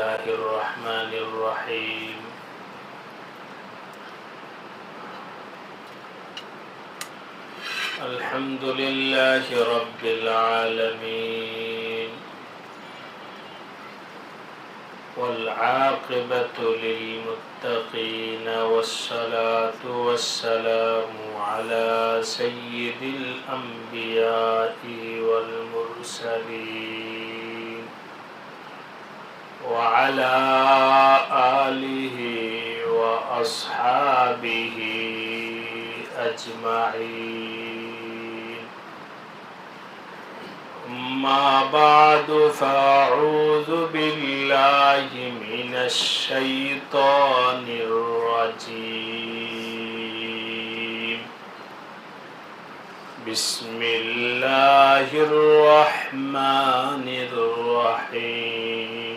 الله الرحمن الرحيم الحمد لله رب العالمين والعاقبة للمتقين والصلاة والسلام على سيد الأنبياء والمرسلين وعلى آله وأصحابه أجمعين أما بعد فأعوذ بالله من الشيطان الرجيم بسم الله الرحمن الرحيم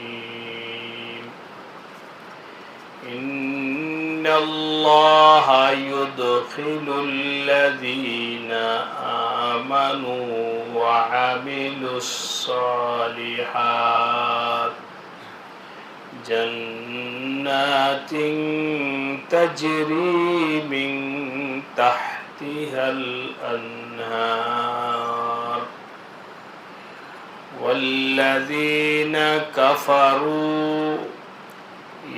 إن الله يدخل الذين آمنوا وعملوا الصالحات جنات تجري من تحتها الأنهار والذين كفروا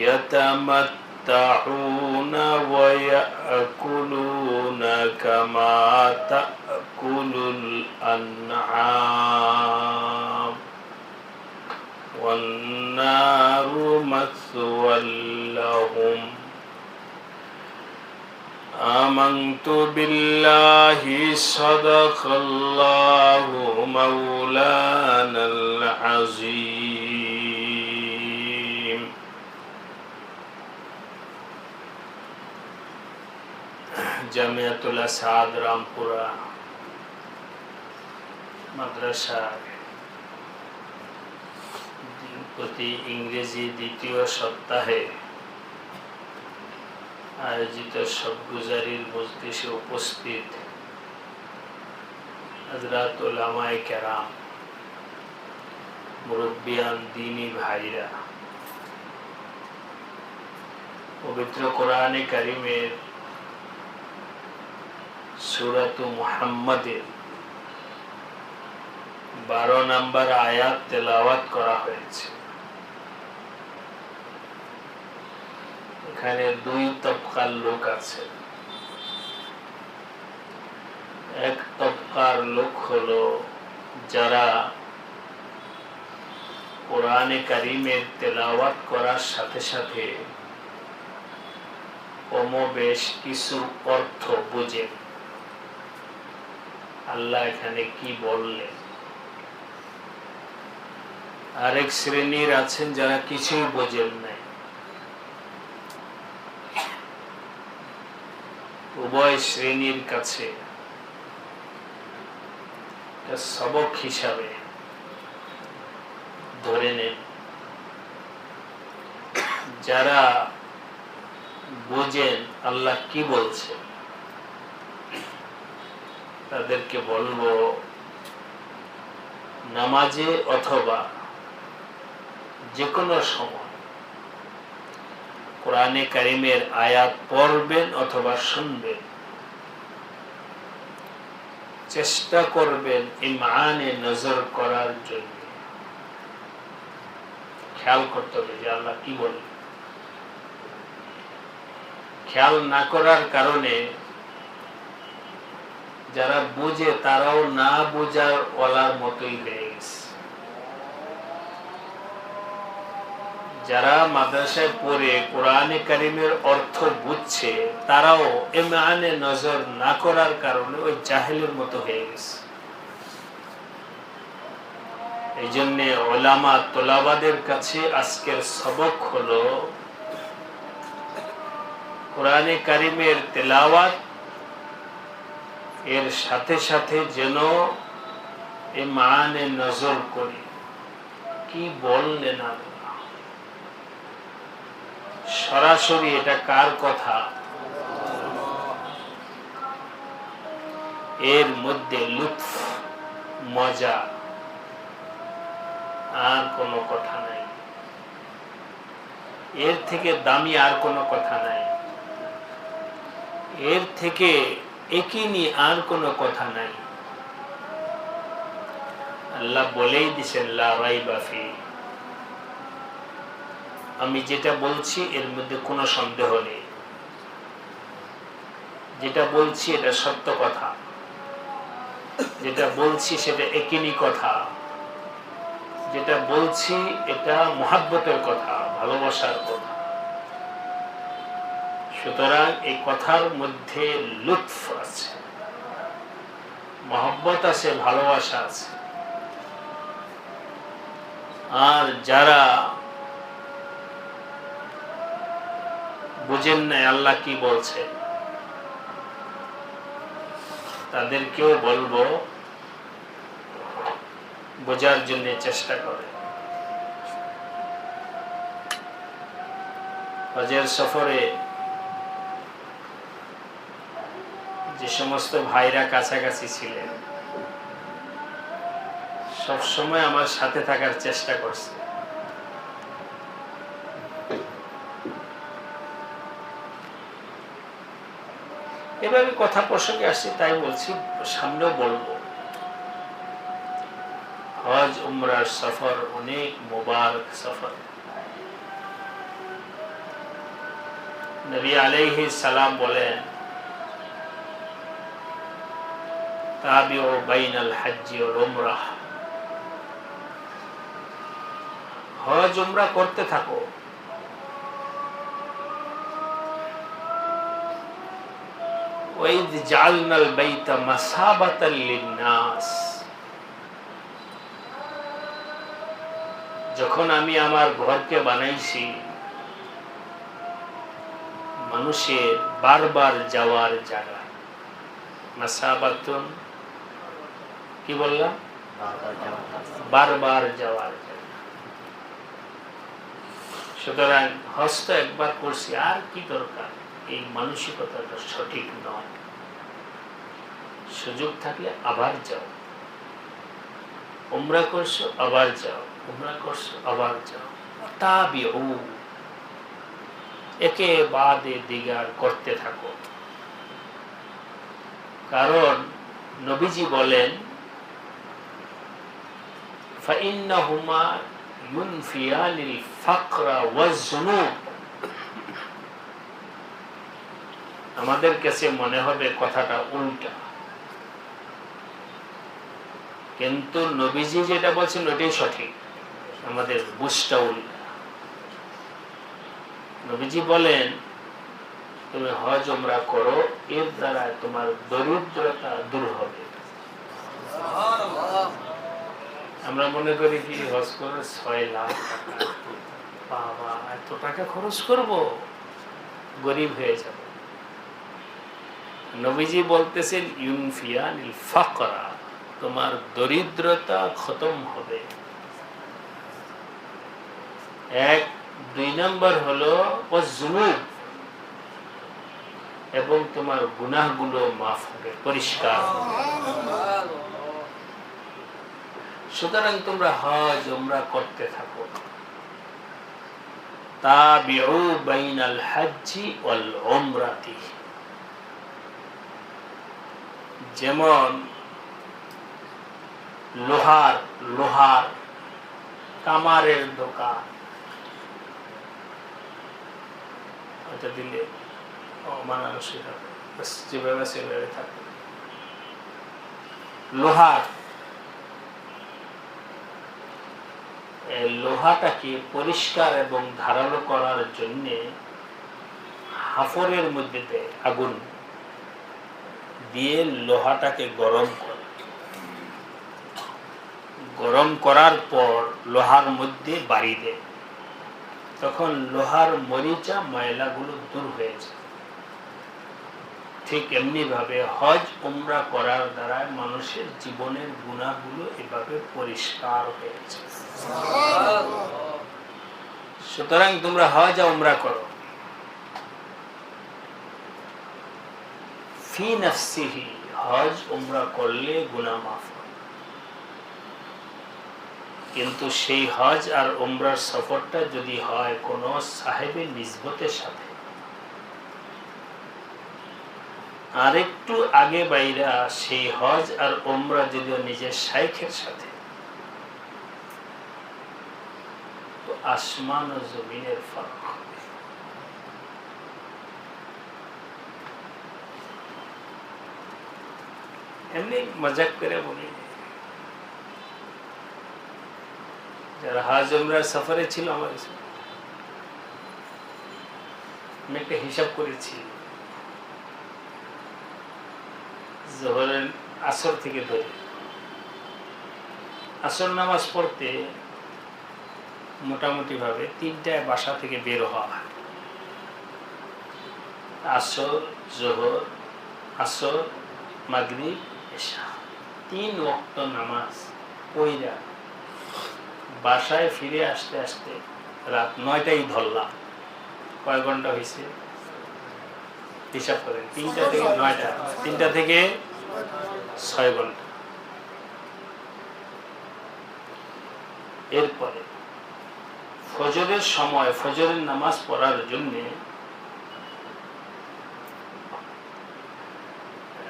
يتمتعون ويأكلون كما تأكل الأنعام والنار مثوى لهم آمنت بالله صدق الله مولانا العظيم জামিয়াতুল আসাদ রামপুরা মাদ্রাসার প্রতি ইংরেজি দ্বিতীয় সপ্তাহে আয়োজিত সবগুজারির মজলিসে উপস্থিত হযরত উলামায়ে কেরাম, মুরব্বিয়ান, দ্বীনী ভাইরা, পবিত্র কোরআনে কারিমের সূরাত মুহাম্মাদের 12 নম্বর আয়াত তেলাওয়াত করা হয়েছে। এখানে দুই তবকার লোক আছে। এক তবকার লোক হলো যারা কোরআনে কারিমের তেলাওয়াত করার সাথে সাথে কমবেশ কিছু অর্থ বুঝেন, আল্লাহ এখানে কি বললেন। আরেক শ্রেণীর আছেন যারা কিছুই বোঝেন নাই। উভয় শ্রেণীর কাছে সবক হিসাবে ধরে নেন। যারা বোঝেন আল্লাহ কি বলছে তাদেরকে বলবো, নামাজে অথবা যে কোনো সময় কোরআনে কারিমের আয়াত পড়বেন অথবা শুনবেন, চেষ্টা করবেন ইমানে নজর করার জন্য। খেয়াল করতে হবে যে আল্লাহ কি বলেন। খেয়াল না করার কারণে যারা বুঝে তারাও না বোঝার ওলার মতোই হয়ে গেছে। যারা মাদ্রাসায় পড়ে কোরআনে কারিমের অর্থ বুঝছে তারাও ইমানে নজর না করার কারণে ওই জাহেলের মতো হয়ে গেছে। এই জন্য ওলামা তোলাবাদের কাছে আজকের সবক হলো কোরআনে কারিমের তেলাওয়াত এর সাথে সাথে যেন ইমানে নজর করি কি বললেন আল্লাহ। সরাসরি এটা কার কথা, এর মধ্যে লুৎফ মজা আর কোনো কথা নাই। এর থেকে দামি আর কোনো কথা নাই, এর থেকে একিনি আর কোনো কথা নাই। আল্লাহ বলেই দিছেন লা রাইবা ফি, আমি যেটা বলছি এর মধ্যে কোনো সন্দেহ নেই, যেটা বলছি এটা সত্য কথা, যেটা বলছি সেটা একিনি কথা, যেটা বলছি এটা মুহাব্বতের কথা, ভালোবাসার কথা। সুতরাং এই কথার মধ্যে লুৎফ আছে, মহব্বত আছে, ভালোবাসা আছে। আর যারা বুঝেন না আল্লাহ কি বলছে, তাদেরকেও বলবো বোঝার জন্য চেষ্টা করে। হজের সফরে যে সমস্ত ভাইরা কাছাকাছি ছিলেন সব সময় আমার সাথে থাকার চেষ্টা করছে। এভাবে কথা প্রসঙ্গে আসছি তাই বলছি, সামনেও বলবো। হজ উমরার সফর অনেক মুবারক সফর। নবী আলাইহিস সালাম বলেন তাবিউ বাইনাল হজ্জি ওয়াল উমরাহ, হজ উমরা করতে থাকো, ওয়াইদ জাআলনাল বাইতা মাসাবাতাল লিন-নাস, যখন আমি আমার ঘরকে বানাইছি মানুষের বারবার যাওয়ার জায়গা। মাসাবাতুন কি বললাম? বারবার যাওয়ার জায়গা। সুতরাং হজ তো একবার করছি, আর কি দরকার? এই মানসিকতাটা সঠিক নয়। সুযোগ থাকলে আবার যাও, উমরা করছো আবার যাও, উমরা করছো আবার যাও। তাবিউ, একে বাদে দিগার করতে থাকো। কারণ নবীজি বলেন ফাইন্নাহুমা ইউনফিয়ানিল ফাকরা ওয়াজ-যুনুব। আমাদের কাছে মনে হবে কথাটা উল্টা, কিন্তু নবীজি যেটা বলছেন ওইটাই সঠিক, আমাদের বুঝটা উল্টা। নবীজি বলেন তুমি হজ উমরা করো, এর দ্বারা তোমার দরিদ্রতা দূর হবে। আমরা মনে করি কি হজ করে 6 লাখ টাকা, বাবা এত টাকা খরচ করব, গরিব হয়ে যাব। নবীজি বলতেছেন ইউনফিয়ানিল ফাকরা, তোমার দরিদ্রতা খতম হবে। 1, 2 নম্বর হলো ওয়াজ-যুনুব, এবং তোমার গুনাহগুলো মাফ হবে, পরিষ্কার হবে। সুতরাং তোমরা হজ উমরা করতে থাকো। তাবিউ বাইনাল হজ্জি ওয়াল উমরাতি, যেমন লোহার কামারের দোকান, এটা দিলে মানানসই হবে, যেভাবে সেভাবে থাকে। লোহাটাকে পরিষ্কার এবং ধারালো করার জন্য হাফরের মধ্যে দেয় আগুন দিয়ে, লোহাটাকে গরম করে, গরম করার পর লোহার মধ্যে বাড়ি দেয়, তখন লোহার মরিচা ময়লাগুলো দূর হয়ে যায়। ঠিক এমনি ভাবে হজ উমরা করার দ্বারা মানুষের জীবনের গুনাহগুলো এভাবে পরিষ্কার হয়ে যায়। সুতরাং তোমরা হজ উমরা করো। ফি নাফসিহি, হজ উমরা করলে গুনাহ মাফ হয়। কিন্তু সেই হজ আর উমরার সফরটা যদি হয় কোনো সাহেবের নিসবতের সাথে, আরেকটু আগে বাইরা সেই হজ আর উমরা যদিও নিজের শাইখের সাথে, তো আসমান ও জমিনের ফারাক হবে। এমনি মজাক করে বলি, যারা হজ উমরার সফরে ছিল আমার আমি একটা হিসাব করেছি, জোহরের আসর থেকে ধরে আসর নামাজ পড়তে মোটামুটি ভাবে 3টায় বাসা থেকে বের হওয়া, আসর, জোহর, আসর, মাগরিব, এশা, 3 ওয়াক্ত নামাজ পড়া বাসায় ফিরে আসতে আসতে রাত 9টাই ধরলাম। কয় ঘন্টা হয়েছে হিসাব করেন? 3টা থেকে 9টা, 3টা থেকে 6 ঘন্টা। এরপরে ফজরের সময় ফজরের নামাজ পড়ার জন্য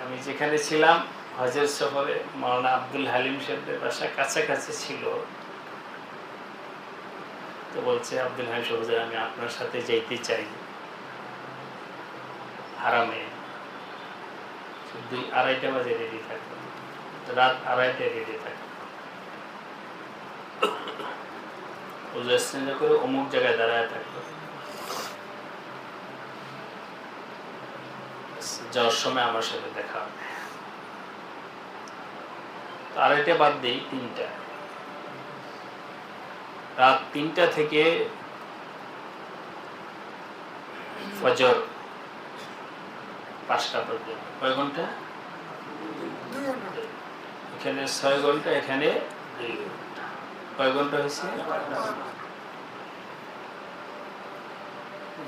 আমি যেখানে ছিলাম হজের সফরে, মাওলানা আব্দুল হালিম সাহেবের বাসা কাছাকাছি ছিল। তো বলছে, আব্দুল হালিম সাহেব, আমি আপনার সাথে যাইতে চাই হারামে। 2-2:30 বাজে রেডি থাকবে, রাত 2:30টায় রেডি থাকবে, করে অমুক জায়গায় দাঁড়ায় থাকবে, যাওয়ার সময় আমার সাথে দেখা হবে। 2:30 বাদ দেই 3টা, রাত 3টা থেকে ফজর 5টা পর্যন্ত কয় ঘন্টা? 2 ঘন্টা। এখানে 6 ঘন্টা, এখানে 2 ঘন্টা। কয় ঘন্টা হয়েছে?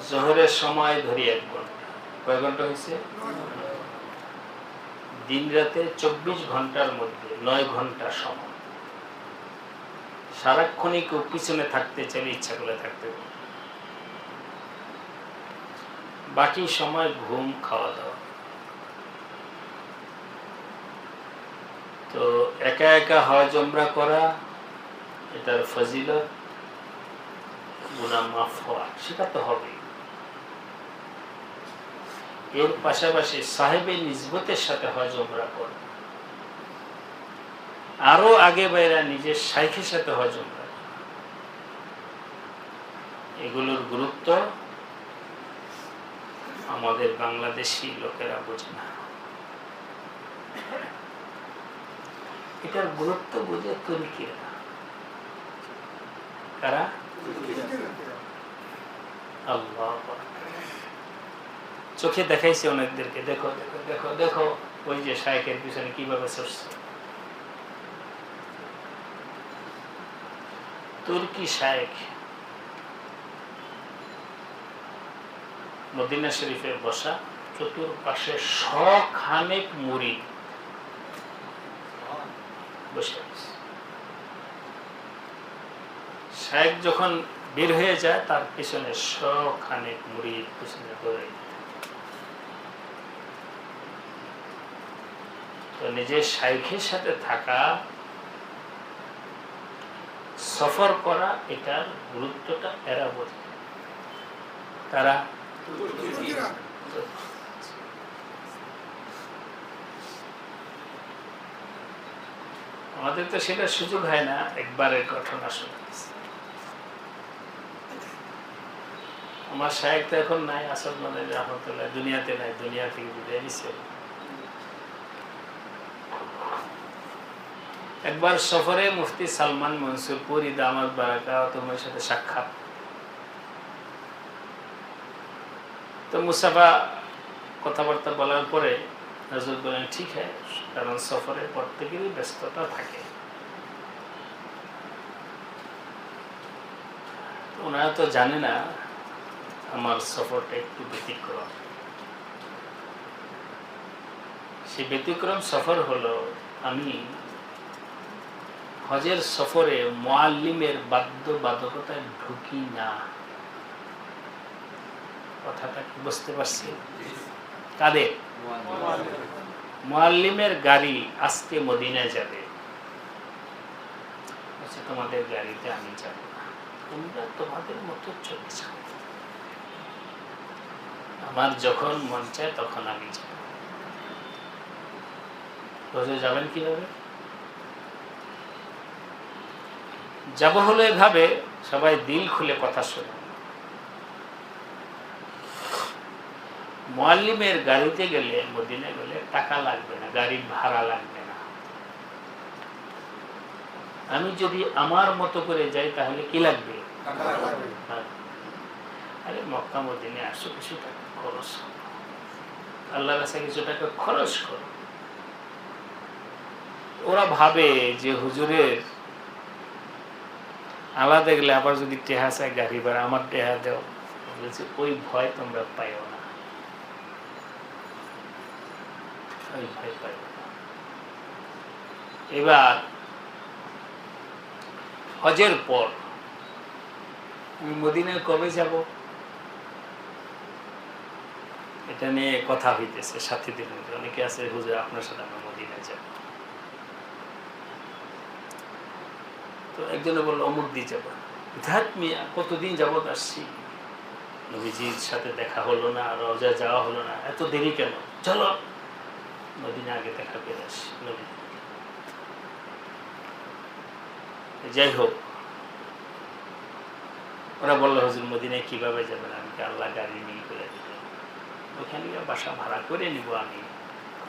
জোহরের সময় ধরি 1 ঘন্টা, কয় ঘন্টা হয়েছে? দিন রাতে 24 ঘন্টার মধ্যে 9 ঘন্টা সময়। সারাক্ষণই কেউ পিছনে থাকতে চাইলে ইচ্ছা করে থাকতে পারে, বাকি সময় ঘুম, খাওয়া দাওয়া। তো একা একা হজ উমরা করা, এটার ফজিলত, গুনাহ মাফ হওয়া, সেটা তো হবে। এর পাশাপাশি সাহেবের নিসবতের সাথে হজ উমরা করা, আরো আগে বাইরা নিজের শাইখের সাথে হজ উমরা, এগুলোর গুরুত্ব আমাদের বাংলাদেশি লোকেরা বোঝে না। এটার গুরুত্ব বুঝে তুর্কিরা, কারা? আল্লাহ চোখে দেখাইছে অনেকদেরকে, দেখো দেখো দেখো দেখো ওই যে শাইখের পিছনে কিভাবে চড়ছে। তুর্কি শাইখ মদিনা শরীফে বসা, চতুর্পাশে শখানেক মুরিদ বসে আছে। শাইখ যখন বের হয়ে যায় তার পিছনে শখানেক মুরিদ পিছনে দৌড়ে। তো নিজের শাইখের সাথে থাকা, সফর করা, এটার গুরুত্বটা এরা বোঝে। তারা আমাদের তো সেটা সুযোগ হয় না। একবারের ঘটনা শুনে আমার শায়েখ তো এখন নাই, আসল মানে রহমতুল্লাহ দুনিয়াতে নাই, দুনিয়া থেকে বিদায় নিচ্ছে। একবার সফরে মুফতি সালমান মনসুর পুরি দামাত বারাকাতুহুর সাথে সাক্ষাৎ। তো মুসাফা কথাবার্তা বলার পরে হযরত বলেন, ঠিক হ্যাঁ, কারণ সফরে প্রত্যেকেরই ব্যস্ততা থাকে। ওনারা তো জানে না আমার সফরটা একটু ব্যতিক্রম। সেই ব্যতিক্রম সফর হলো, আমি হজের সফরে মুআল্লিমের বাধ্যবাধকতায় ঢুকি না। কথাটা কি বুঝতে পারছি? কাদের? মুআল্লিমের গাড়ি আজকে মদিনায় যাবে, আচ্ছা তোমাদের গাড়িতে আমি যাব না, তোমরা তোমাদের মতো চলে যাও, আমার যখন মন চায় তখন আমি যাব। হজে যাবেন কিভাবে? যাব হলো এভাবে, সবাই দিল খুলে কথা শোনে। মুআল্লিমের গাড়িতে গেলে, মদিনায় গেলে টাকা লাগবে না, গাড়ি ভাড়া লাগবে না। আমি যদি আমার মতো করে যাই তাহলে কি লাগবে? আরে মক্কা মদিনায় 800 কিছু টাকা খরচ, আল্লাহর কাছে কিছু টাকা খরচ করো। ওরা ভাবে যে হুজুরের আলাদা গেলে আবার যদি টেহা চায় গাড়ি ভাড়া, আমার টেহা দেও, বলছে ওই ভয় তোমরা পাইও না, ওই ভয় পাইও না। এবার হজের পর আমি মদিনায় কবে যাব এটা নিয়ে কথা হইতেছে সাথীদের মধ্যে। অনেকে আছে হুজুর আপনার সাথে আমরা মদিনায় যাব। তো একজনে বললো অমুক দিয়ে যাবো। ধ্যাত মিয়া, কতদিন যাবত আসছি, নবীজির সাথে দেখা হলো না, রওজা যাওয়া হলো না, এত দেরি কেন? চলো মদিনা আগে দেখা করে আসি। যাই হোক, ওরা বললো হুজুর মদিনায় কিভাবে যাবেন? আমি আল্লাহ গাড়ি নিয়ে করে দিল, ওইখানে বাসা ভাড়া করে নিব, আমি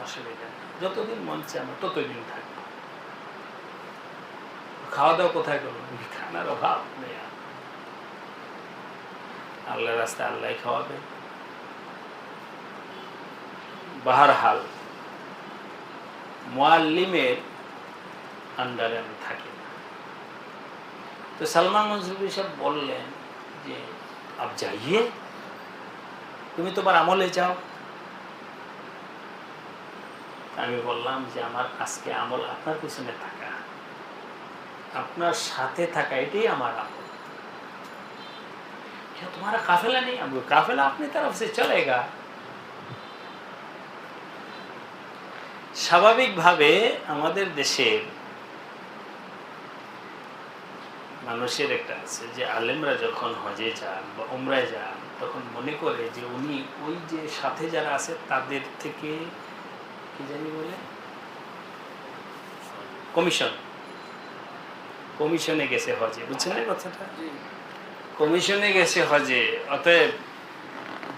অসুবিধা নেই, যতদিন মন চায় আমার ততদিন থাকবো। খাওয়া দাওয়া কোথায় করবো? খানার অভাব নেই, আল্লাহ রাস্তায় আল্লাহ খাওয়াবে। বাহারহাল মুআল্লিমের আন্ডারে আমি থাকি না। তো সালমান মনসুরি সাহেব বললেন যে আপ যাইয়ে, তুমি তোমার আমলে যাও। আমি বললাম যে আমার আজকে আমল আপনার পিছনে থাকা, আপনার সাথে থাকা, এটাই আমার আমল। क्या तुम्हारा काफिला नहीं? अब काफिला अपनी तरफ से चलेगा। স্বাভাবিকভাবে আমাদের দেশের মানুষের একটা আছে যে আলেমরা যখন হজে যান বা উমরায় যান তখন মনে করে যে উনি ওই যে সাথে যারা আছে তাদের থেকে কি জানি বলে কমিশনে গেছে হজে। বুঝছেন না কথাটা? কমিশনে গেছে হজে, অতএব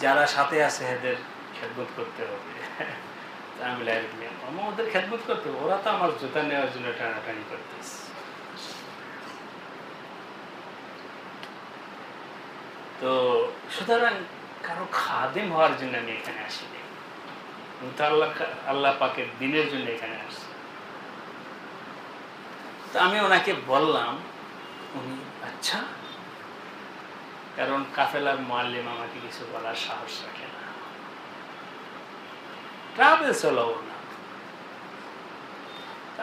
যারা সাথে আছে এদের খেদমত করতে হবে। আমি ওদের খেদমত করতে হবে, ওরা তো আমার জুতা নেওয়ার জন্য টানাটানি করতেছে। তো সুতরাং কারো খাদেম হওয়ার জন্য আমি এখানে আসিনি, তো আল্লাহ পাকের দিনের জন্য এখানে আসছি। তো আমি ওনাকে বললাম, উনি আচ্ছা, কারণ কাফেলার মুআল্লিম আমাকে কিছু বলার সাহস রাখে না, ট্রাভেল চলাও না,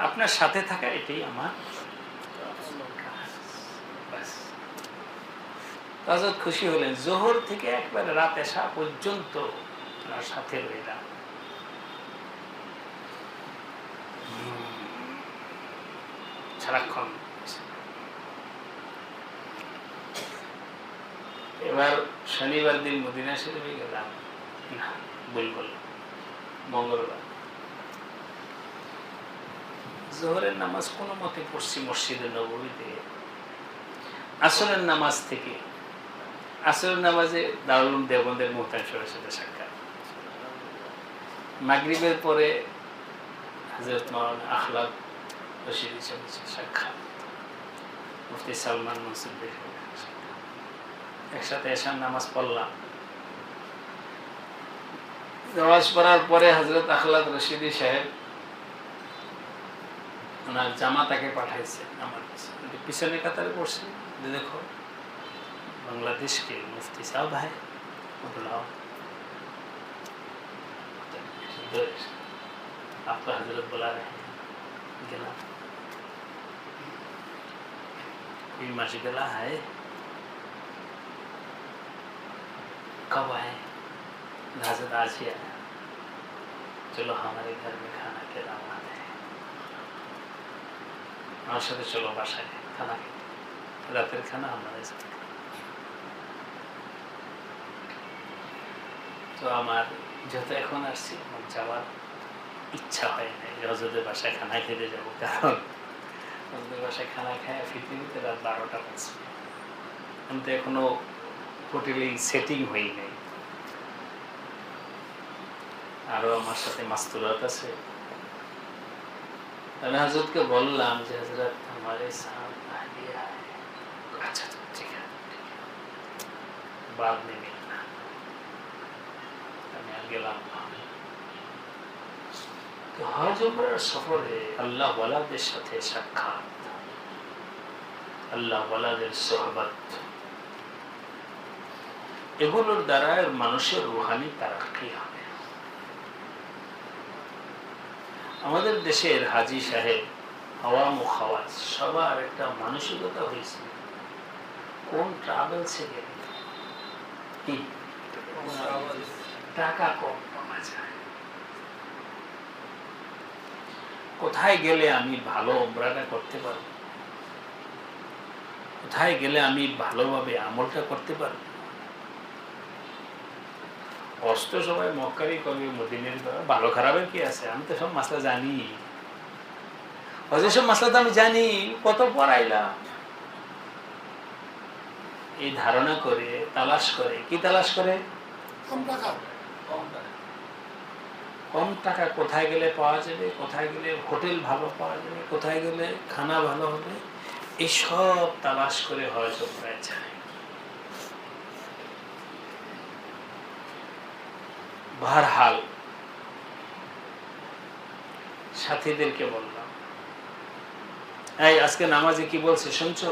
আপনার সাথে থাকা এটাই আমার কাজ। হযরত খুশি হলেন, জোহর থেকে একবারে রাত এশা পর্যন্ত ওনার সাথে রইলাম। সারাক্ষণ। এবার শনিবার দিন মদিনা শরীফে গেলাম, না ভুল বললাম, মঙ্গলবার। জোহরের নামাজ কোনো মতে পড়ছি মসজিদে নববীতে। আসরের নামাজ থেকে, আসরের নামাজে দারুল উলুম দেওবন্দের মুহতামিম সাহেবের সাথে সাক্ষাৎ। মাগরিবের পরে হযরত মাওলানা আখলাক রশিদি সাহেবের সাথে সাক্ষাৎ, মুফতি সালমান মনসুর একসাথে এশার নামাজ পড়লাম। নামাজ পড়ার পরে হযরত আখলাক রশিদি সাহেব ওনার জামাতাকে পাঠাইছে আমার পিছনে কাতারে পড়ছে, দেখো बांग्लादेश के मुफ्ती साहब है, बुलाओ, आपका हजरत बुला रहे हैं। ये मशगला है, कब आए? हजरत आज ही आया, चलो हमारे घर में खाना के दावत है, আমার সাথে চলো বাসায় খানা খেতে, রাতের খানা আমাদের সাথে। তো আমার যত এখন আসছি আমার যাওয়ার ইচ্ছা হয় না হজরতের বাসায় খানা খেতে যাবো, কারণ হজরতের বাসায় খানা খায় ফিরতে ফিরতে রাত 12টা বাজবে। আমি তো এখনো হোটেলে সেটিং হই নাই, আরো আমার সাথে মাস্তুরাত আছে। আমি হজরতকে বললাম যে হজরত हमारे साथ आइए, अच्छा ठीक है बाद में मिलना। আমি আর গেলাম না। তো হজ উমরার সফরে আল্লাহ ওয়ালাদের সাথে সাক্ষাৎ, আল্লাহ ওয়ালাদের সোহবত, এগুলোর দ্বারা মানুষের রুহানি তারাক্কি হবে। আমাদের দেশের হাজী সাহেব আওয়াম ও খাওয়াজ সবার একটা মানসিকতা হয়েছে, কোন ট্রাভেলসে গেলে কি টাকা কম পাওয়া যায়, কোথায় গেলে আমি ভালো উমরাটা করতে পারবো, কোথায় গেলে আমি ভালোভাবে আমলটা করতে পারবো। কষ্ট সবাই মক্কারই করবে, মদিনের ভালো খারাপের কি আছে, আমি তো সব মাসলা জানি, সব মাসলা তো আমি জানি, কত পড়াইলাম। এই ধারণা করে তালাশ করে, কি তালাশ করে? কম টাকা কোথায় গেলে পাওয়া যাবে, কোথায় গেলে হোটেল ভালো পাওয়া যাবে, কোথায় গেলে খানা ভালো হবে, এইসব তালাশ করে হয়তো প্রায় যায়। বারহাল সাথীদেরকে বললাম, এই আজকে নামাজে কি বলছে শুনছো?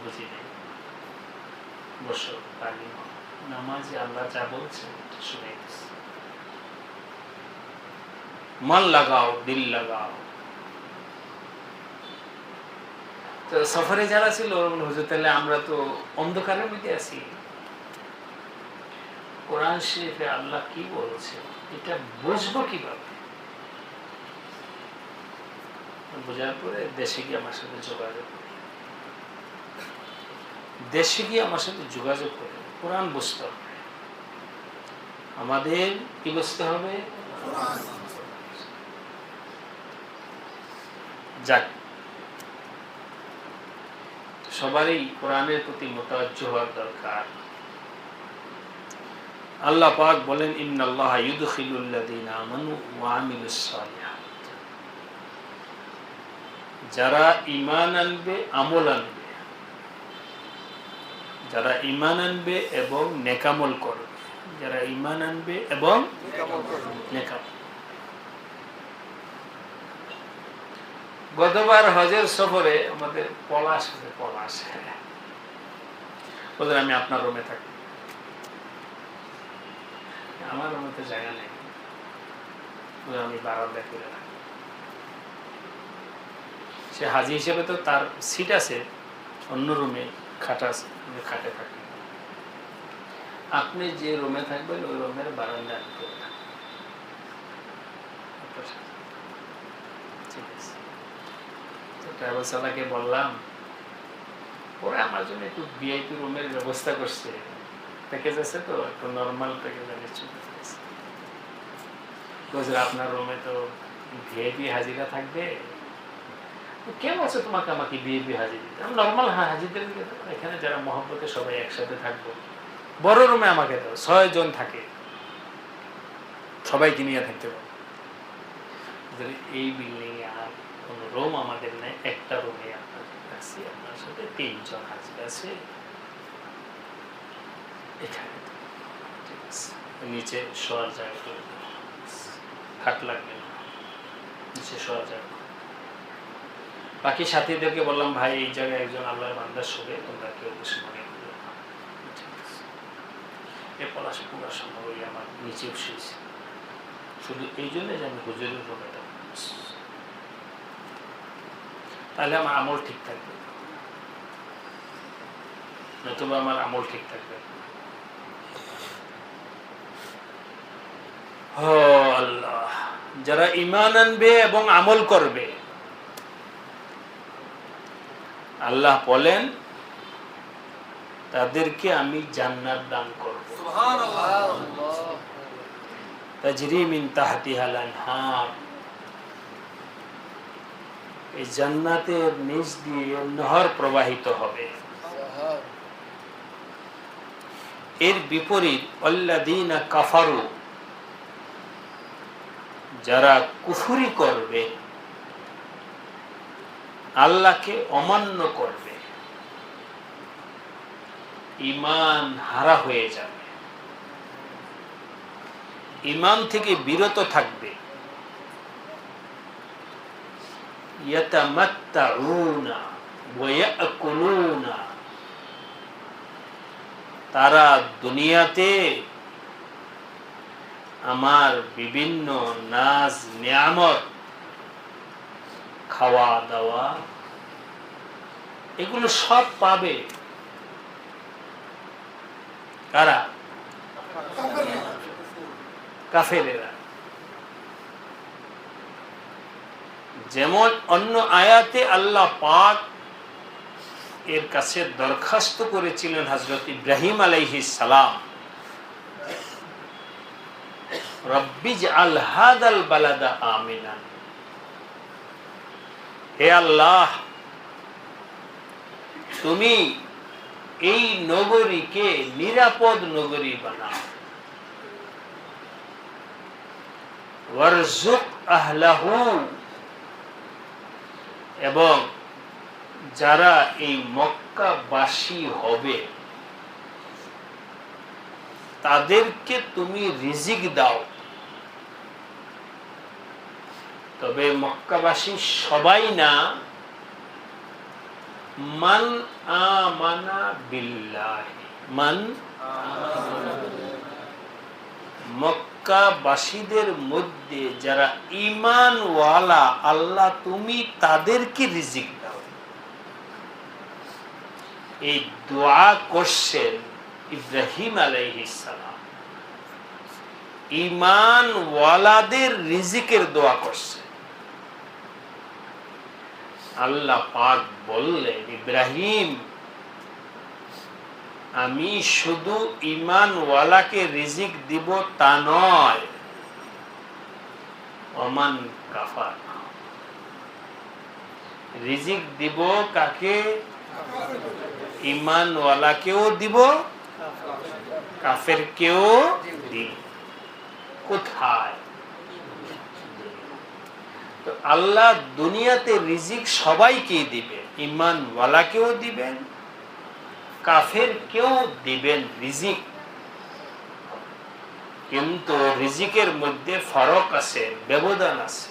বুঝি নেই, বসো পানি নামাজে আল্লাহ যা বলছে শুনে গেছে, মন লাগাও, দিল লাগাও। তো সফরে যারা ছিল হুজুর তাহলে আমরা তো অন্ধকারের মধ্যে আছি, কোরআন শরীফে আল্লাহ কি বলছে এটা বুঝবো কিভাবে? বোঝার পরে দেশে গিয়ে আমার সাথে যোগাযোগ করে, দেশে গিয়ে আমার সাথে যোগাযোগ করে কোরআন বুঝতে হবে। আমাদের কি বুঝতে হবে? যাক, সবারই কোরআনের প্রতি মুতাওয়াজ্জহ হওয়ার দরকার। আল্লাহ পাক বলেন, ইন্নাল্লাহা ইউদখিলুল লাযীনা আমানু ওয়া আমিলুস সালিহাত, যারা ঈমান আনবে, আমল আনবে, যারা ঈমান আনবে এবং নেকামল করবে, যারা ঈমান আনবে এবং নেকামল। গতবার হজের সফরে আমাদের পলাশ বললেন আমি আপনার রুমে থাকি, আমার রুমে তো জায়গা নেই, আমি বারান্দায় করে রাখি। সে হাজি হিসেবে তো তার সিট আছে, অন্য রুমে খাট আছে, খাটে থাকি। আপনি যে রুমে থাকবেন ওই রুমের বারান্দায় করে থাকবেন, ঠিক আছে? তো ট্রাভেলস ওয়ালাকে বললাম, ওরা আমার জন্য একটু ভিআইপি রুমের ব্যবস্থা করছে, প্যাকেজ আছে তো, একটু নর্মাল প্যাকেজ আমি চলে গেছে। আপনার রুমে তো ভিআইপি হাজিরা থাকবে, কেউ আছে তোমাকে আমাকে ভিআইপি হাজির দিতে? নর্মাল হাজিদের এখানে যারা মহব্বতে সবাই একসাথে থাকবো, বড় রুমে আমাকে দাও, 6 জন থাকে, সবাইকে নিয়ে থাকতে পারবো। এই বিল্ডিং এ আর কোন রুম আমাদের নেই, একটা রুমে আছি, আপনার সাথে 3 জন হাজির আছে এখানে, ঠিক আছে? নিচে শোয়ার জায়গা করে খাট লাগবে না, নিচে শোয়ার জায়গা। বাকি সাথীদেরকে বললাম, ভাই এই জায়গায় একজন আল্লাহর বান্দা শোবে, তোমরা কেউ বেশি মনে করবে না, ঠিক আছে? এ পলাশ পুরা সময় আমার নিচে শুয়েছে, শুধু এই জন্য যে আমি হুজুরের রুমেটা, তাহলে আমার আমল ঠিক থাকবে। নতুবা আমার আমল ঠিক থাকবে। ও আল্লাহ, যারা ঈমান আনবে এবং আমল করবে, আল্লাহ বলেন তাদেরকে আমি জান্নাত দান করব। সুবহানাল্লাহ। তাজরি মিন তাহতিহাল আনহার, এই জান্নাতের নিচ দিয়ে নহর প্রবাহিত হবে। এর বিপরীত আল্লাযীনা কাফারু, যারা কুফরি করবে, আল্লাহকে অমান্য করবে, ঈমান হারা হয়ে যাবে, ঈমান থেকে বিরত থাকবে, ইয়াতামাত্তাউনা ওয়া ইয়াকুলুনা, তারা দুনিয়াতে আমার বিভিন্ন নাজ নিয়ামত, খাওয়া দাওয়া, এগুলো সব পাবে। কারা? কাফেরেরা। যেমন অন্য আয়াতে আল্লাহ পাক এর কাছে দরখাস্ত করেছিলেন হযরত ইব্রাহিম আলাইহিস সালাম, রব্বি জাআল হাদাল বালাদা আমিনান, হে আল্লাহ তুমি এই নগরীকে নিরাপদ নগরী বানাও, ওয়ারযুক আহলাহু, এবং যারা এই মক্কাবাসী হবে তাদেরকে তুমি রিজিক দাও। তবে মক্কাবাসী সবাই না, মান আমানা বিল্লাহি, মান মক্কাবাসীদের মধ্যে যারা ঈমানওয়ালা, আল্লাহ তুমি তাদেরকে রিজিক দাও। এই দোয়া করছেন ইব্রাহিম আলাইহিস সালাম, ঈমানওয়ালাদের রিজিকের দোয়া করছেন। আল্লাহ পাক বললেন, ইব্রাহিম আমি শুধু ঈমানওয়ালাকে রিজিক দিব তা নয়, ওমান কাফার, রিজিক দিব কাকে? ঈমানওয়ালাকেও দিব, কাফেরকেও দিব। কোথায়? তো আল্লাহ দুনিয়াতে রিজিক সবাইকে দিবেন, ঈমানওয়ালাকেও দিবেন, কাফেরকেও দিবেন রিজিক। কিন্তু রিজিকের মধ্যে ফারাক আছে, ব্যবধান আছে।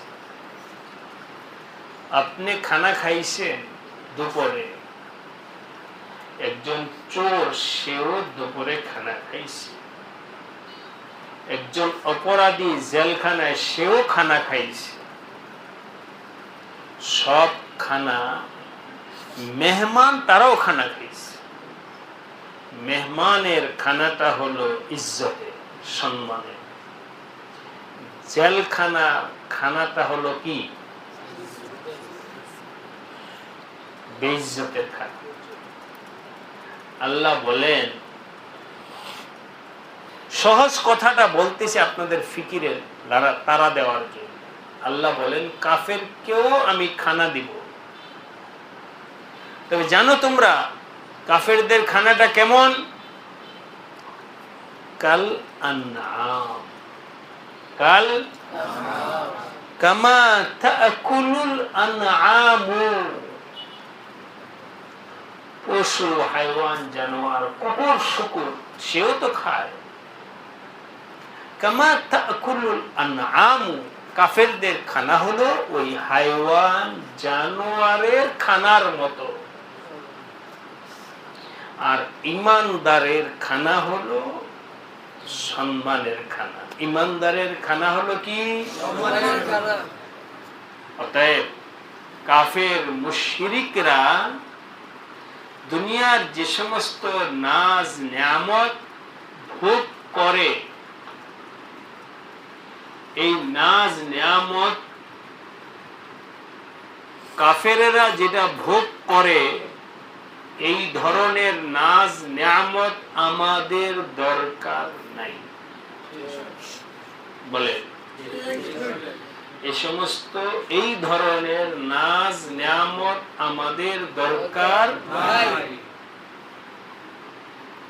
আপনি খানা খাইছেন দুপুরে, একজন চোর সেও দুপুরে খানা খাইছে, একজন অপরাধী জেলখানায় সেও খানা খাইছে। সব খানা মেহমান তারাও খানা খাইছে। মেহমানের খানাটা হলো ইজ্জতের, সম্মানের। জেলখানা খানাটা হলো কি? বেইজ্জতের খানা। আল্লাহ বলেন, সহজ কথাটা বলতেছি আপনাদের ফিকিরের তারা দেওয়ার জন্য। আল্লাহ বলেন কাফেরকেও আমি খানা দিব। তবে জানো তোমরা কাফেরদের খানাটা কেমন? কাল আনআম, কাল কামা তাকুলুল আনআমু, পশু হাইওয়ান জানোয়ার কুকুর শুকুর সেও তো খায়। কামা তাকুলুল আনআমু, কাফেরদের খানা হলো ওই হাইওয়ান জানোয়ারের খানার মতো, আর ঈমানদারের খানা হলো সম্মানের খানা। ঈমানদারের খানা হলো কি? সম্মানের খানা। অতএব কাফের মুশরিকরা দুনিয়ার যে সমস্ত নাজ নিয়ামত ভোগ করে, এই নাজ নিয়ামত কাফেরেরা যেটা ভোগ করে, এই ধরনের নাজ নিয়ামত আমাদের দরকার নাই। বলে এই ধরনের নাজ নিয়ামত আমাদের দরকার নাই,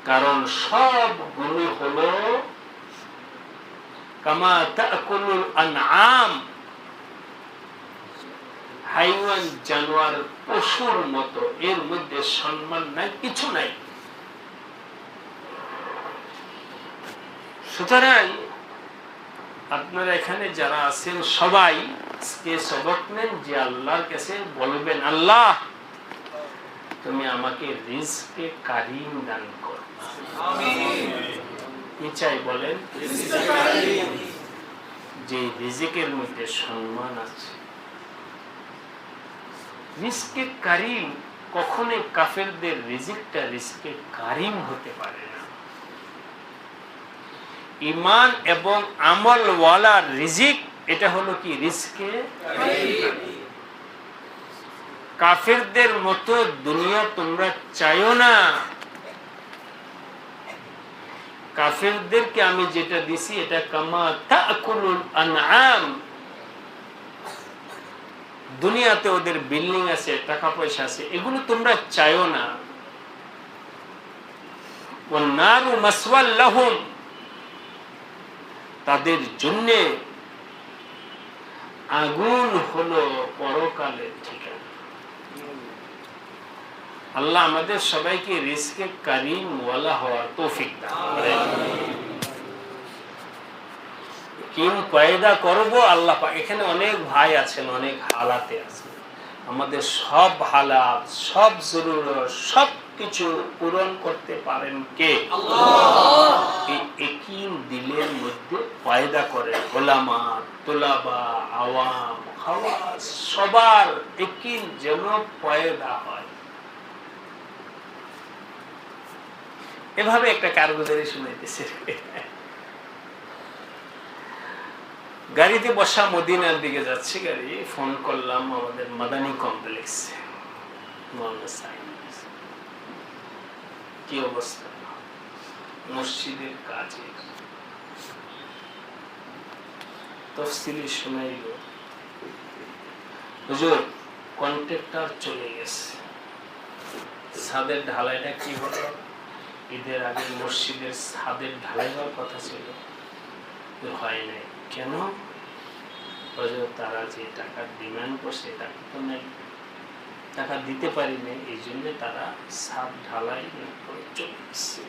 কারণ সবগুলো হলো কামা তাকুলুল আনআম, হাইওয়ান জানোয়ার পশুর মতো, এর মধ্যে সম্মান নাই, কিছু নাই। সুতরাং আপনারা এখানে যারা আছেন সবাই সবক নেন, যে আল্লাহর কাছে বলবেন, আল্লাহ তুমি আমাকে রিজকে কারিম দান করো। কি চাই বলেন? যে রিজিকের মধ্যে সম্মান আছে। রিজকে কারিম কখনোই কাফেরদের রিজিকটা রিজকে কারিম হতে পারে না। ঈমান এবং আমল ওয়ালা রিজিক, এটা হলো কি রিজকে কারিম। কাফেরদের মতো দুনিয়া তোমরা চাইও না। কাফেরদেরকে আমি যেটা দিছি এটা কামা তাকুলুল আনআম, দুনিয়াতে ওদের বিল্ডিং আছে, টাকা পয়সা আছে, এগুলো তোমরা চাইও না। ওয়ান নারু মাসওয়াল লাহুম, তাদের জন্য আগুন হলো পরকালের ঠিকানা। আল্লাহ আমাদের সবাইকে রিজকে কারিম ওয়ালা হওয়ার তৌফিক দান করেন। কিং পয়দা করব আল্লাহ পাক। এখানে অনেক ভাই আছেন, অনেক হালাতে আছেন। আমাদের সব হালাত, সব জরুরত, সব কিছু পূরণ করতে পারেন কে? আল্লাহ। এই একিন দিলের মধ্যে পয়দা করে ওলামা, তোলাবা, আওয়াম, খাওয়াস, সবার একিন যেন পয়দা হয়। এভাবে একটা কারগুজারি শুনাইতেছে। গাড়িতে বসা, মদিনার দিকে যাচ্ছে গাড়ি, ফোন করলাম আমাদের মাদানী কমপ্লেক্স, কি অবস্থা মসজিদের কাজে। তফসিলি শুনাইল, হুজুর কন্ট্রাক্টর চলে গেছে, ছাদের ঢালাইটা কি হলো? ঈদের আগে মসজিদের ছাদের ঢালাই হওয়ার কথা ছিল, হয় নাই। কেন? তারা যে টাকার ডিমান্ড করছে টাকা তো নেই, টাকা দিতে পারি নাই, এই জন্য তারা ছাদ ঢালাই করে চলে গেছে।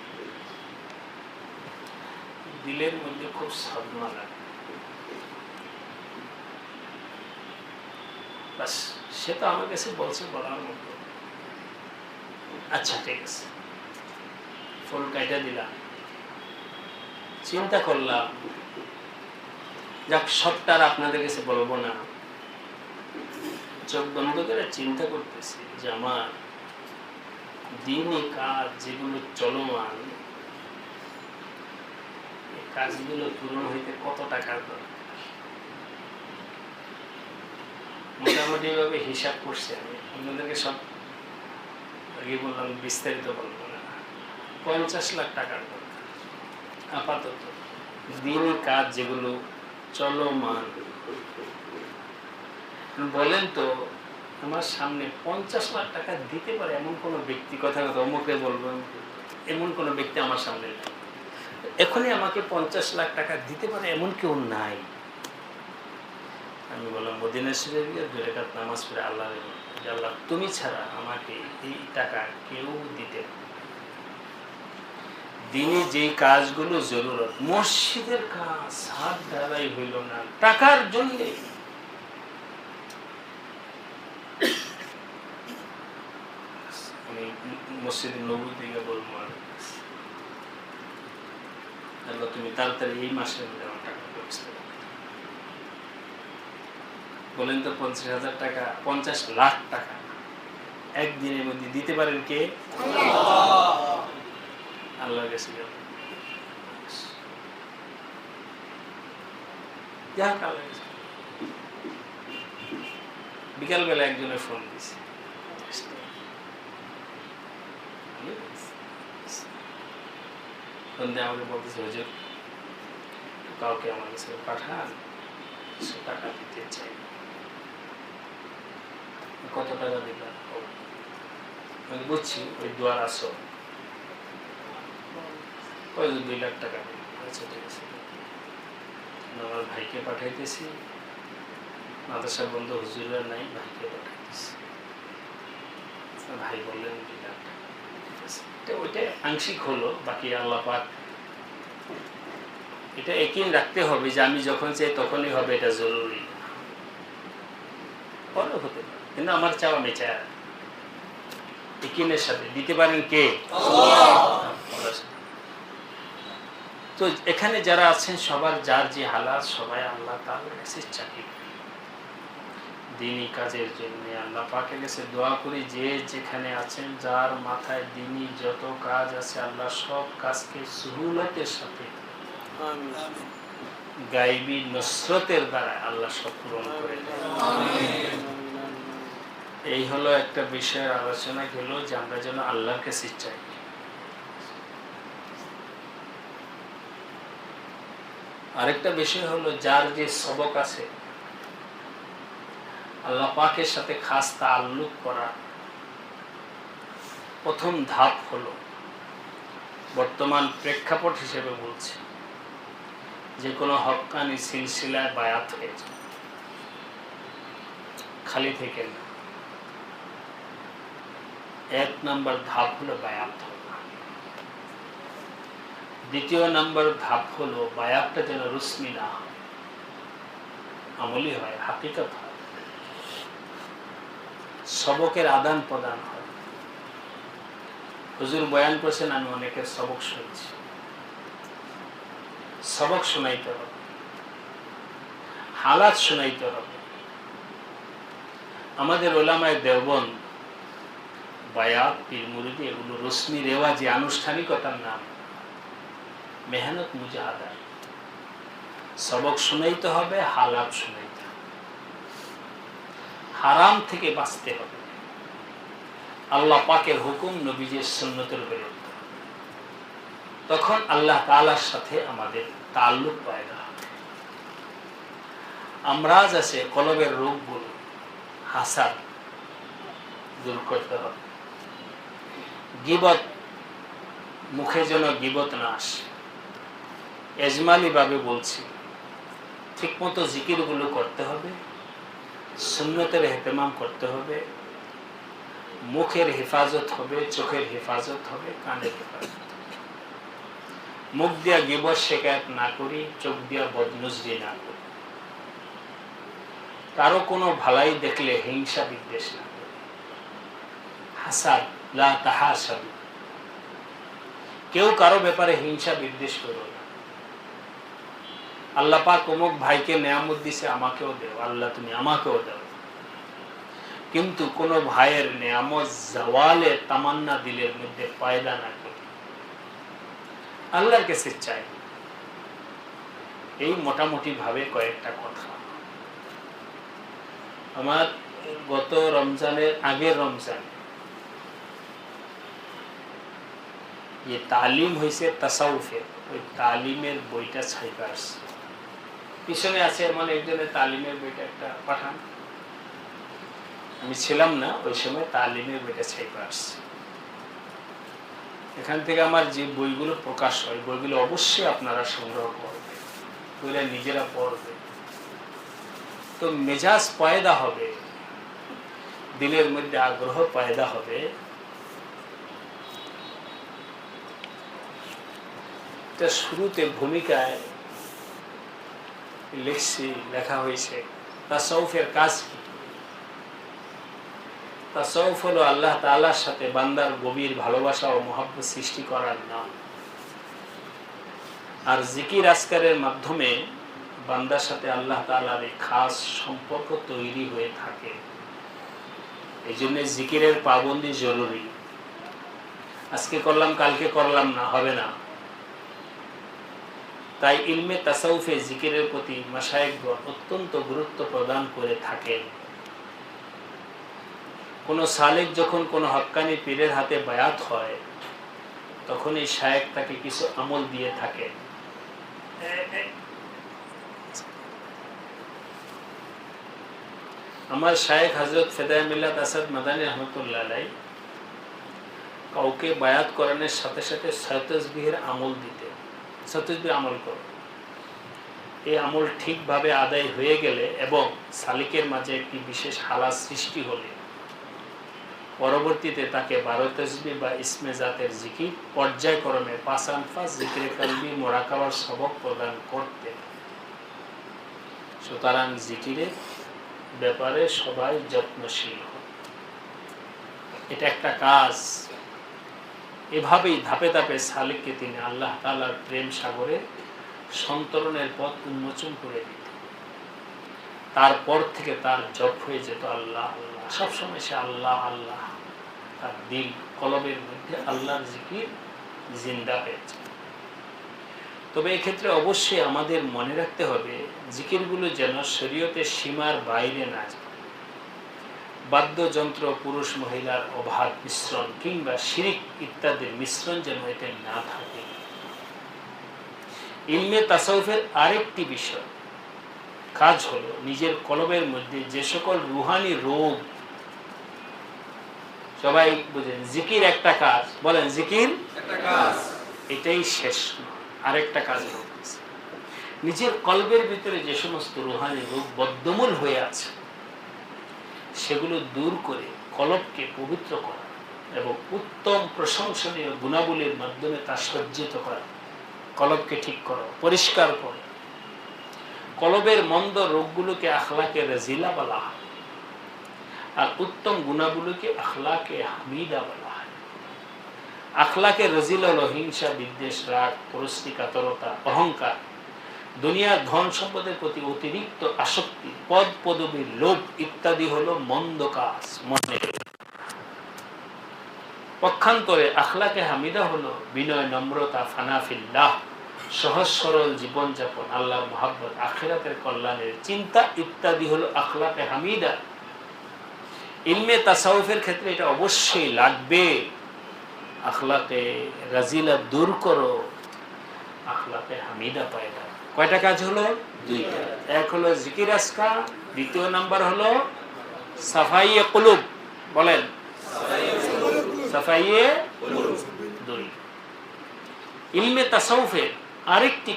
দিলের মধ্যে খুব সদমা লাগে। বাস সে তো আমার কাছে বলছে বলার মতো। আচ্ছা ঠিক আছে, ফোন কাইটা দিলাম। চিন্তা করলাম, যাক সবটা আপনাদের কাছে বলবো না। চোখ বন্ধ করে চিন্তা করতেছি যে আমার দিনই কাজ যেগুলো চলমান, এই কাজগুলো পূরণ হইতে কত টাকার দরকার। মোটামুটি ভাবে হিসাব করছি আমি, আপনাদেরকে সব আগে বললাম, বিস্তারিত বলবো না। 50 লাখ টাকার দরকার আপাতত, দিনই কাজ যেগুলো চলমান। বলেন তো, আমার সামনে 50 লাখ টাকা দিতে পারে এমন কোন ব্যক্তি, কথা অমুকে বলবো, এমন কোন ব্যক্তি আমার সামনে নেই। এখনই আমাকে 50 লাখ টাকা দিতে পারে এমন কেউ নাই। আমি বললাম মদিনা শরীফে গিয়ে 2 রাকাত নামাজ পড়ে আল্লাহ, আল্লাহ তুমি ছাড়া আমাকে এই টাকা কেউ দিতে পারে। দিনে যে কাজগুলো জরুরত, মসজিদের কাজ হাত ঢালাই হইল না টাকার জন্য। মসজিদের নবী থেকে বলবো, আল্লাহ তুমি তাড়াতাড়ি এই মাসের মধ্যে আমার টাকা ব্যবস্থা করো। বলেন তো 50,000 টাকা, 50 লাখ টাকা একদিনের মধ্যে দিতে পারেন কে? আল্লাহর কাছে বিকালবেলা একজনের ফোন দিছে, ফোন দিয়ে আমাকে বলতেছে, হুজুর কাউকে আমার কাছে পাঠান, সে টাকা দিতে চাই। কত টাকা দিলাম? আমি বুঝছি ওই দুয়ার আসো, ওই 2 লাখ টাকা দিন। আচ্ছা ঠিক আছে, আমার ভাইকে পাঠাইতেছি, মাদ্রাসা বন্ধু হুজুররা নাই, ভাইকে পাঠাইতেছি। ভাই বললেন 2 লাখ টাকা, ঠিক আছে। ওইটা আংশিক হলো, বাকি আল্লাহ পাক এটা একই রাখতে হবে যে আমি যখন চাই তখনই হবে, এটা জরুরি না, পরে হতে পারে, কিন্তু আমার চাওয়া আমি চাই একিনের সাথে দিতে পারেন কে? তো এখানে যারা আছেন সবার যার যে হালাত, সবাই আল্লাহ তাআলার কাছে চাই, দ্বীনি কাজের জন্য আল্লাহ পাকের কাছে দোয়া করি, যে যেখানে আছেন যার মাথায় দ্বীনি যত কাজ আছে আল্লাহ সব কাজকে সুহুলতের সাথে গায়বী নুসরতের দ্বারা আল্লাহ সব পূরণ করে দেন। এই হলো একটা বিষয়ের আলোচনা গেল যে আমরা যেন আল্লাহর কাছে চাই। আরেকটা বিষয় হলো যার যে সবক আছে আল্লাহ পাকের সাথে খাস তাআল্লুক করা, প্রথম ধাপ হলো বর্তমান প্রেক্ষাপট হিসেবে বলছে যে কোনো হক্কানি সিলসিলায় বায়াত হয়েছে, খালি থেকে না। 1 নম্বর ধাপ হলো বায়াত হওয়া। 2 নম্বর ধাপ হলো বায়াতটা যেন রুসমি না হয়, আমলি হয়, হাকিকত হয়, সবকের আদান প্রদান হয়। হুজুর বয়ান করছেন, আমি অনেকের সবক শুনছি, সবক শোনাইতে হবে, হালাত শোনাইতে হবে। আমাদের ওলামায়ে দেওবন্দ বায়াত, পীর মুরিদি এগুলো রসমি রেওয়াজি, আনুষ্ঠানিকতার নাম, মেহনত মুজাহাদা। সবক শুনাইতে হবে, হালাত শুনাইতে হবে, হারাম থেকে বাঁচতে হবে, আল্লাহ পাকের হুকুম নবীজির সুন্নতের বিরুদ্ধে, তখন আল্লাহ তাআলার সাথে আমাদের তাআল্লুক পয়দা হবে। আমরাজ আছে কলবের রোগগুলো, হাসাদ দূর করতে হবে। গীবত, মুখে যেন গীবত না আসে। এজমালি ভাবে বলছি, ঠিক মতো জিকিরগুলো করতে হবে, সুন্নতের ইহতিমাম করতে হবে, মুখের হেফাজত হবে, চোখের হেফাজত হবে, কানের হেফাজত হবে। মুখ দিয়া গীবত শিকায়ত না করি, চোখ দিয়া বদনজরি না করি, কারো কোনো ভালাই দেখলে হিংসা বিদ্বেষ না করি, হাসাদ লা তাহাসাদু, কেউ কারো ব্যাপারে হিংসা বিদ্বেষ করো না। আল্লাহ পাক অমুক ভাইকে নেয়ামত দিছে, আমাকেও দেও, আল্লাহ তুমি আমাকেও দাও, কিন্তু কোন ভাইয়ের নেয়ামত জাওয়ালে তামান্না দিলের মধ্যে পয়দা না করি, আল্লাহর কাছে চাই। এই মোটামুটি ভাবে কয়েকটা কথা। আমার গত রমজানের আগের রমজানে ये तालीम হয়েছে তাসাউফের, ওই তালিমের বইটা ছাইপা আসছে, পিছনে আছে এমন একজনের তালিমের বইটা একটা পাঠান, আমি ছিলাম না ওই সময়, তালিমের বইটা ছাইপা আসছে। এখান থেকে আমার যে বইগুলো প্রকাশ হয়, বইগুলো অবশ্যই আপনারা সংগ্রহ করবেন, বইটা নিজেরা পড়বেন, তো মেজাজ পয়দা হবে, দিলের মধ্যে আগ্রহ পয়দা হবে। শুরুতে ভূমিকায় লেখা হয়েছে তাসাউফের কাজ কি। তাসাউফ হলো আল্লাহ তাআলার সাথে বান্দার গভীর ভালোবাসা ও মহব্বত সৃষ্টি করার নাম, আর জিকির আজকারের মাধ্যমে বান্দার সাথে আল্লাহ তাআলার এই খাস সম্পর্ক তৈরি হয়ে থাকে। এই জন্য জিকিরের পাবন্দি জরুরি। আজকে করলাম কালকে করলাম না, হবে না। তাই ইলমে তাসাউফে জিকিরের প্রতি মাশায়েখগণ অত্যন্ত গুরুত্ব প্রদান করে থাকেন। কোন সালেক যখন কোন হক্কানি পীরের হাতে বায়াত হয়, তখন এই শায়েখ তাকে কিছু আমল দিয়ে থাকেন। আমার শায়েখ হযরত ফেদায়ে মিল্লাত আসাদ মাদানী রহমাতুল্লাহ আলাইহি কাউকে বায়াত করানোর সাথে সাথে তাসবিহের আমল দিতে, তাসবিহ আমল করো। এই আমল ঠিকভাবে আদায় হয়ে গেলে এবং সালিকের মাঝে একটি বিশেষ হালাত সৃষ্টি হলে পরবর্তীতে তাকে 12 তাসবিহ বা ইসমে জাতের জিকির পর্যায়ক্রমে 5 আনফাস জিকিরে কলবি মুরাকাবার সবক প্রদান করতে। সুতরাং জিকিরের ব্যাপারে সবাই যত্নশীল হন। এটা একটা কাজ। এভাবেই ধাপে ধাপে সালিককে তিনি আল্লাহ তাআলার প্রেম সাগরে সন্তরণের পথ উন্মোচন করে দিতেন। তারপর থেকে তার জপ হয়ে যেত আল্লাহ আল্লাহ, সবসময় সে আল্লাহ আল্লাহ, তার দিল কলবের মধ্যে আল্লাহর জিকির জিন্দা হয়েছে। তবে এক্ষেত্রে অবশ্যই আমাদের মনে রাখতে হবে জিকিরগুলো যেন শরীয়তের সীমার বাইরে না যায়। বাদ্যযন্ত্র, পুরুষ মহিলার অবাধ মিশ্রণ কিংবা শিরিক ইত্যাদির মিশ্রণ যেন এতে না থাকে। ইলমে তাসাউফের আরেকটি বিষয় কাজ হলো নিজের কলবের মধ্যে যে সকল রুহানি রোগ, সবাই বুঝেন জিকির একটা কাজ, বলেন জিকির একটা কাজ, এটাই শেষ নয়, আরেকটা কাজ রয়েছে। নিজের কলবের ভিতরে যে সমস্ত রুহানি রোগ বদ্ধমূল হয়ে আছে সেগুলো দূর করে কলবকে পবিত্র করা এবং উত্তম প্রশংসনীয় গুণাবলীর মাধ্যমে তা সজ্জিত করা। কলবকে ঠিক করো, পরিষ্কার করো। কলবের মন্দ রোগগুলোকে আখলাকে রাজিলা বলা হয়, আর উত্তম গুণাগুলোকে আখলাকে হামিদা বলা হয়। আখলাকে রাজিল হলো হিংসা, বিদ্বেষ, রাগ, পরশ্রী, কাতরতা, অহংকার, দুনিয়ার ধন সম্পদের প্রতি অতিরিক্ত আসক্তি, পদ পদবীর লোভ ইত্যাদি হলো মন্দ কাজ মনে। পক্ষান্তরে আখলাকে হামিদা হলো বিনয়, নম্রতা, ফানাফিল্লাহ, সহজ সরল জীবনযাপন, আল্লাহর মহাব্বত, আখিরাতের কল্যাণের চিন্তা ইত্যাদি হলো আখলাকে হামিদা। ইলমে তাসাউফের ক্ষেত্রে এটা অবশ্যই লাগবে। আখলাকে রাজিলা দূর করো, আখলাকে হামিদা পায়দা। কয়টা কাজ হলো? দুইটা। এক হলো জিকির আজকার, দ্বিতীয় নাম্বার হলো সাফাইয়ে কুলুব। বলেন সাফাইয়ে দুই। ইলমে তাসাউফের আরেকটি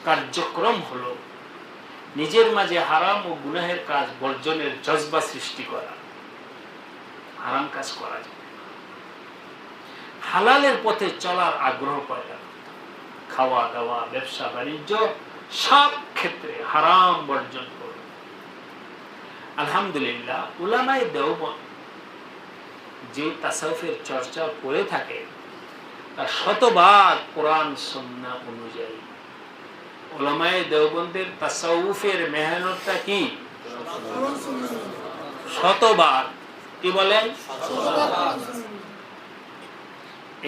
কার্যক্রম হলো নিজের মাঝে হারাম ও গুনাহের কাজ বর্জনের জজবা সৃষ্টি করা। হারাম কাজ করা যায়, হালালের পথে চলার আগ্রহ পয়দা, খাওয়া দাওয়া, ব্যবসা বাণিজ্য সব ক্ষেত্রে হারাম বর্জন করবে। আলহামদুলিল্লাহ, উলামায়ে দেওবন্দ যে তাসাউফের চর্চা করে থাকে তার শতভাগ কোরআন সুন্নাহ অনুযায়ী। উলামায়ে দেওবন্দের তাসাউফের মেহনতটা কি? শতভাগ। কি বলেন?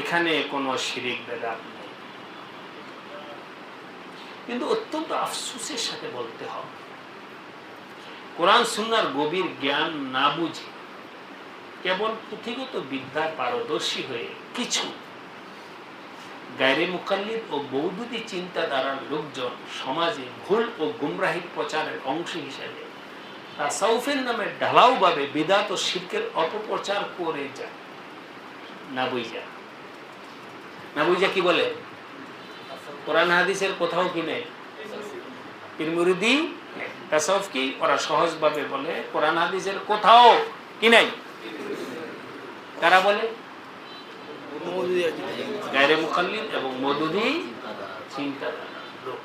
এখানে কোনো শিরিক বেদাত নেই। কিন্তু অত্যন্ত আফসোসের সাথে বলতে হবে, কোরআন সুন্নাহর গভীর জ্ঞান না বুঝে কেবল পুঁথিগত বিদ্যার পারদর্শী হয়ে কিছু গায়রে মুকাল্লিদ ও বৌদ্ধি চিন্তাধারার লোকজন সমাজে ভুল ও গুমরাহির প্রচারের অংশ হিসেবে তাসাউফের নামে ঢালাওভাবে বিদআত ও শিরকের অপপ্রচার করে যায়। না বুঝা কি বলে? কোরআন হাদিসের কোথাও কি নেই, পীর মুরিদি তাসাউফ কি ওরা সহজভাবে বলে, কোরআন হাদিসের কোথাও কি নাই। কারা বলে? গায়রে মুকাল্লিদ এবং মওদুদি চিন্তাধারা লোক।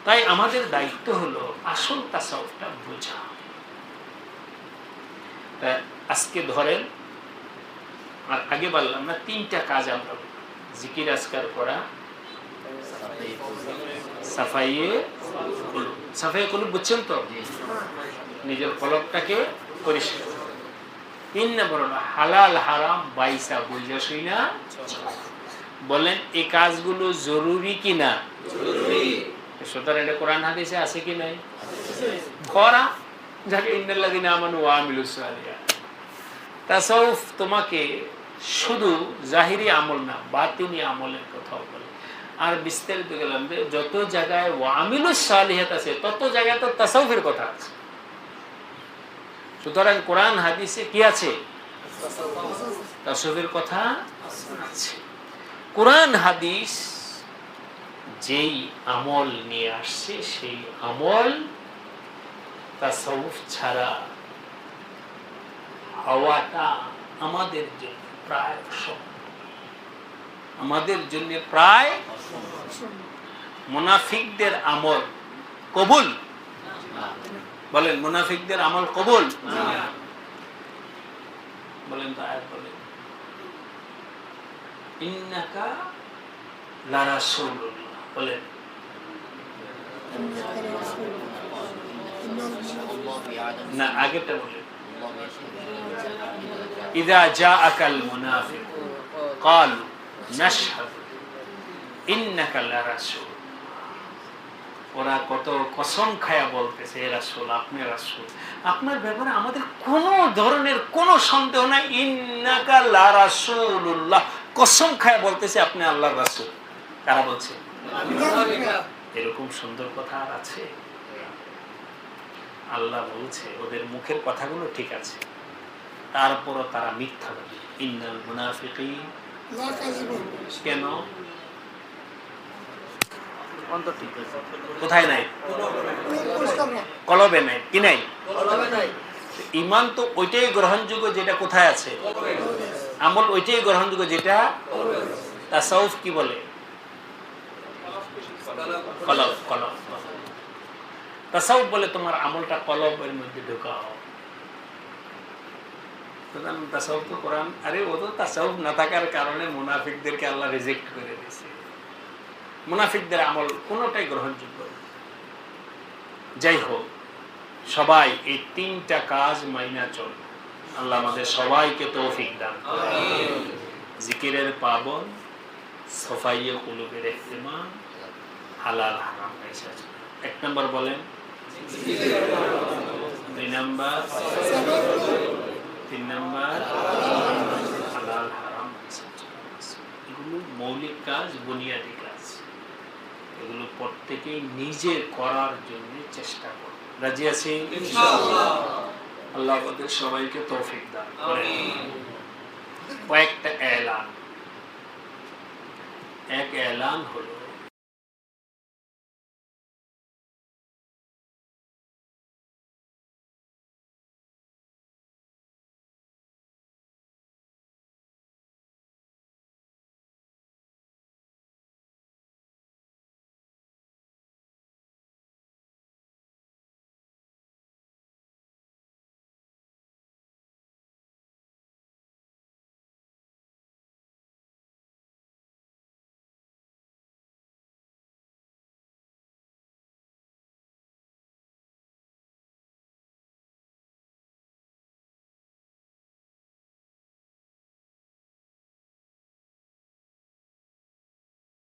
তাই আমাদের দায়িত্ব হলো আসল তাসাউফটা বোঝা। আজকে ধরেন, আর আগে বললাম না, তিনটা কাজ আমরা জিকির আজকার করা, সাফাইয়ে কুলুব। সাফাইয়ে কুলুব বুঝছেন তো? নিজের কলবটাকে পরিষ্কার করো। 3 নম্বর হলো হালাল হারাম বাইসা বুঝা শুইনা বলেন এই কাজগুলো জরুরি কিনা? জরুরি। সুতরাং এটা কোরআন হাদিসে আছে কি নাই? করা যাকে ইন্নাল্লাযিনা আমানু ওয়া আমিলুস সালিহাত। তাসাউফ তোমাকে শুধু জাহিরি আমল না বাতিনি আমলের কথাও বলে। আর বিস্তারিত গেলাম যত জায়গায় ওয়া আমিলুস সালিহাত আছে তত জায়গায় তো তাসাউফের কথা আছে। সুতরাং কোরআন হাদিসে কি আছে? তাসাউফের কথা আছে। কোরআন হাদিস যেই আমল নিয়ে আসছে সেই আমল তাসাউফ ছাড়া হওয়াটা আমাদের জন্য প্রায় অসম্ভব। আমাদের জন্য প্রায় মুনাফিকদের আমল কবুল, বলেন মুনাফিকদের আমল কবুল বলেন তো আয়াত বলেন ইন্নাকা লারাসূলুল্লাহ বলেন না আগেটা বলেন ইযা জাআকাল মুনাফিকুন ক্বালু নাশহাদু ইন্নাকা লারাসূল। ওরা কত কসম খায়া বলতেছে এ রাসূল, আপনি রাসূল, আপনার ব্যাপারে আমাদের কোনো ধরনের কোনো সন্দেহ নাই, ইন্নাকা লারাসূলুল্লাহ, কসম খায়া বলতেছে আপনি আল্লাহর রাসূল। কারা বলছে? এরকম সুন্দর কথা আর আছে? আল্লাহ বলছে ওদের মুখের কথাগুলো ঠিক আছে, তারপরও তারা মিথ্যা বলে। ইন্নাল মুনাফিকিন কেন? কোথায় নাই? কলবে নাই। কি নাই? ঈমান তো ওইটাই গ্রহণযোগ্য যেটা কোথায় আছে, আমল ওইটাই গ্রহণযোগ্য যেটা তাসাউফ কি বলে, কলব। কলব তাসাউফ বলে তোমার আমলটা কলবের মধ্যে ঢোকাও। তাসাউফ তো কোরআন, আরে ও তো তাসাউফ না থাকার কারণে মুনাফিকদেরকে আল্লাহ রিজেক্ট করে দিয়েছে। মুনাফিকদের আমল কোনটাই গ্রহণযোগ্য। যাই হোক, সবাই এই 3টা কাজ মাইনা চল। আল্লাহ আমাদের সবাইকে তৌফিক দান করেন। জিকিরের পাবন, সফাইয়ে কুলুবের ইহতিমাম, হালাল হারাম পয়সা। 1 নম্বর বলেন, 2 নম্বর, 3 নম্বর হালাল হারাম পয়সা। এগুলো মৌলিক কাজ, বুনিয়াদী কাজ। এগুলো প্রত্যেকেই নিজে করার জন্য চেষ্টা করুন। রাজি আছি ইনশাআল্লাহ? আল্লাহ আমাদের সবাইকে তৌফিক দান করেন। কয়েকটা এলান। এক এলান হলো